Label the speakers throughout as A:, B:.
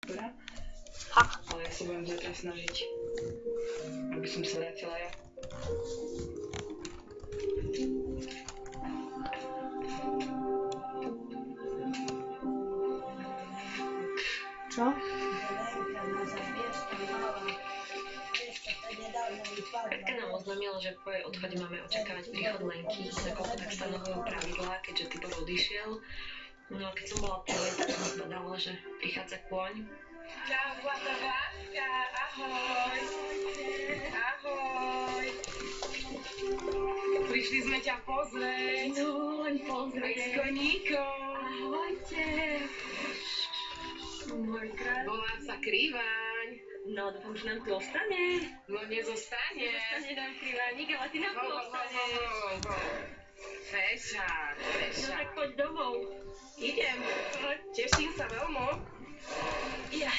A: Dobre? Ale ja sa budem zatiaľ snažiť, aby som sa vrátila ja. Čo?
B: Katka nám oznámila, že po jej odchode máme očakávať príchod Lenky, nakoľko tak stanovujú pravidlá, keďže Tibor odišiel. No a keď som bola pri nej, tak som zbadala, že prichádza kôň.
C: Čau, zlatá láska, ahoj. Ahoj. Prišli sme ťa pozrieť.
B: No, len pozrieť.
C: Aj s koníkom.
B: Ahojte. Môj krát.
C: Volám sa Kriváň.
B: No, dúfam, že nám tu ostane.
C: No nezostane.
B: Nezostane nám Krivánik, ale ty nám tu ostaneš.
C: Fešák,
B: No
C: fešák.
B: tak poď domov.
C: Idem. Teším sa veľmi.
B: Ja.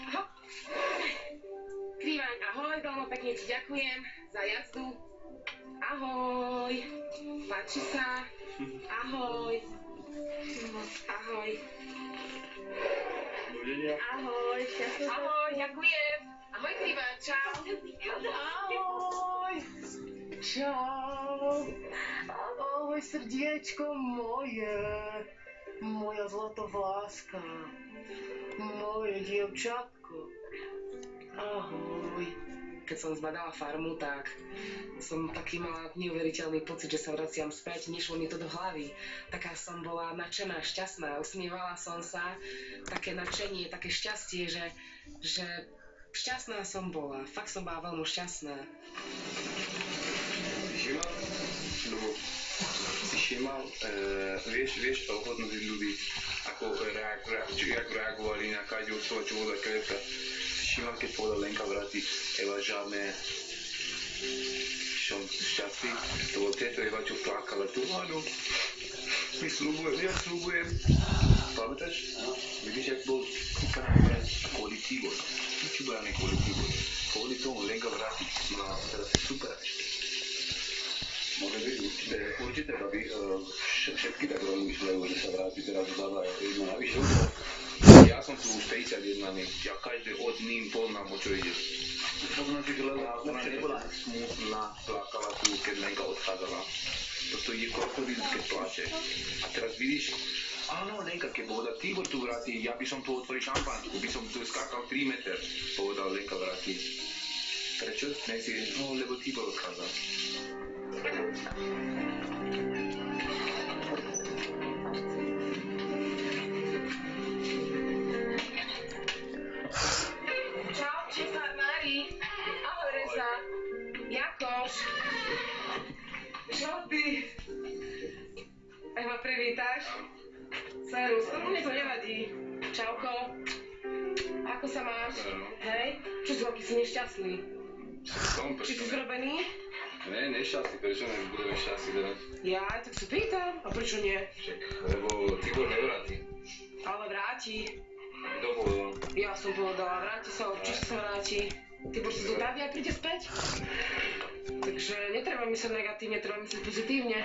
C: Hop. Kriváň, ahoj, veľmi pekne ti ďakujem za jazdu. Ahoj. Páči sa. Ahoj. Ahoj.
B: Ahoj, šťastný.
C: Ahoj, ďakujem. Ahoj, Kriváň, čau. Ahoj. Čau. Ahoj, srdiečko moje. Moja zlatovláska. Moje dievčatko. Ahoj. Keď som zbadala farmu, tak som taký mala neuveriteľný pocit, že sa vraciam späť. Nešlo mi to do hlavy. Taká som bola nadšená, šťastná. Usmievala som sa. Také nadšenie, také šťastie, že šťastná som bola. Fakt som bola veľmi šťastná.
D: Si všimal, vieš ohodnotiť ľudí, jak reagovali na každú slovo, čo bola kretka. Si všimal, keď povedal Lenka vráti, Eva žiadne som šťastný, to bol tieto Eva, čo plakala tu, áno, my slúbujem, ja slúbujem. Pamätáš? Vidíš, jak bol kvôli Tibor. Čo bráne kvôli Tibor? Kvôli tomu Lenka vráti, no teraz je super. Môže byť určite, babi, všetky tak rozmýšľajú, že sa vráti teraz zľava jedno navyše. Ja som tu už 51 dní, ja každý od ním poznám, o čo ide. To znamená, že ona nebola smutná, plakala tu, keď Lenka odchádzala. Toto ide krokodil, keď plače. A teraz vidíš, áno, Lenka, keď povedal Tibor tu vráti, ja by som tu otvoril šampánsku, by som tu skákal 3 meter, povedal Lenka vráti. Prečo? Nesi, no, lebo Tibor odchádzal.
C: Čau, česár Mári. Ahoj, Reza. Jakoš. Čo ty? Aj ma privítaš? Serus, mne to nevadí. Čauko. Ako sa máš? Hej? Čo si, aký si nešťastný? Či si zrobený?
D: Ne, nešťastný, prečo nebudeme šťastný teraz?
C: Ja, tak sa pýtam. A prečo nie?
D: Však, lebo Tibor nevráti.
C: Ale vráti.
D: Kto povedal?
C: Ja som povedala, vráti sa, určite sa vráti. Tibor sa zotaví a príde späť. Takže netreba myslieť negatívne, treba myslieť pozitívne.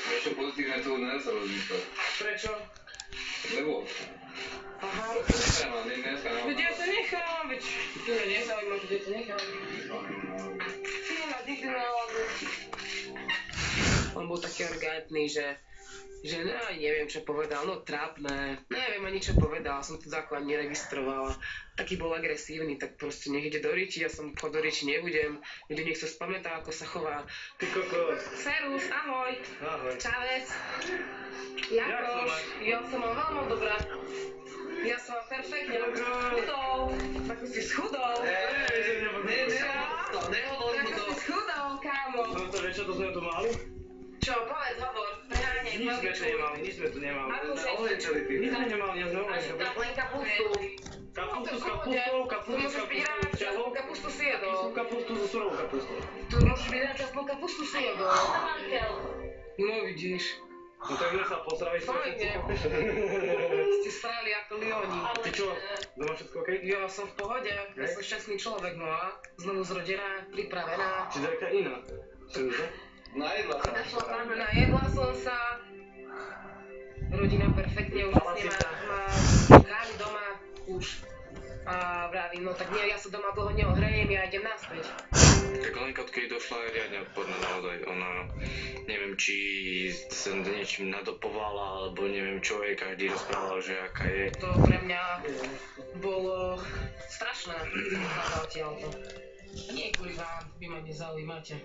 D: Niečo pozitívne tu nedá sa rozmýšľať.
C: Prečo?
D: Lebo?
C: Aha.
D: Dneska
C: Veď ja to nechám, veď tu mňa nezaujíma, že ja to nechám. Ty nemáš nikdy náladu. On bol taký arrogantný, že no, neviem, čo povedal, no trápne, neviem ani čo povedal, som to zákon neregistrovala. Taký bol agresívny, tak proste nech ide do reči, ja som do reči nebudem, ľudí nech sa spamätá, ako sa chová. Ty kokos. Serus, ahoj.
E: Ahoj.
C: Čávec. Jakoš. Ja som mal veľmi dobrá. Ja som perfektne. Chudol. Ako si schudol.
E: Nehovor mu
C: Ako
E: to.
C: si schudol, kámo.
E: No to vieš, čo to sme tu mali?
C: Čo, povedz, hovor. Preháňaj,
E: Nič sme tu nemali, nič sme tu nemali.
C: Ako si?
E: Olenčeli ty. Nič sme nemali, ja sme olenčeli.
C: Len kapustu.
E: Kapustu s kapustou,
C: Tu
E: kapustu s
C: môžeš byť rád,
E: kapustou.
C: časnú kapustu si jedol.
E: Kapustu so surovou kapustou.
C: Tu môžeš byť rád, časnú kapustu si jedol. No vidíš.
E: No tak sme sa pozdraviť.
C: Fajne. Ste strali ako lioni.
E: Ty čo? Doma všetko okej?
C: Ja som v pohode, ja som šťastný človek, no a znovu zrodená, pripravená.
E: Či to je taká iná? Čože?
D: Najedla sa.
C: Najedla som sa. Rodina perfektne, už
E: Mala
C: vlastne
E: si sa.
C: má kráľ doma, už. A vravím, no tak nie, ja sa doma dlho neohrejem, ja idem naspäť.
F: Tak Lenka, odkedy došla, je riadne odporná naozaj. Ona, neviem, či sa niečím nadopovala, alebo neviem čo, jej každý rozprával, že aká je.
C: To pre mňa bolo strašné, odtiaľto. Nie, kurva, vy ma nezaujímate.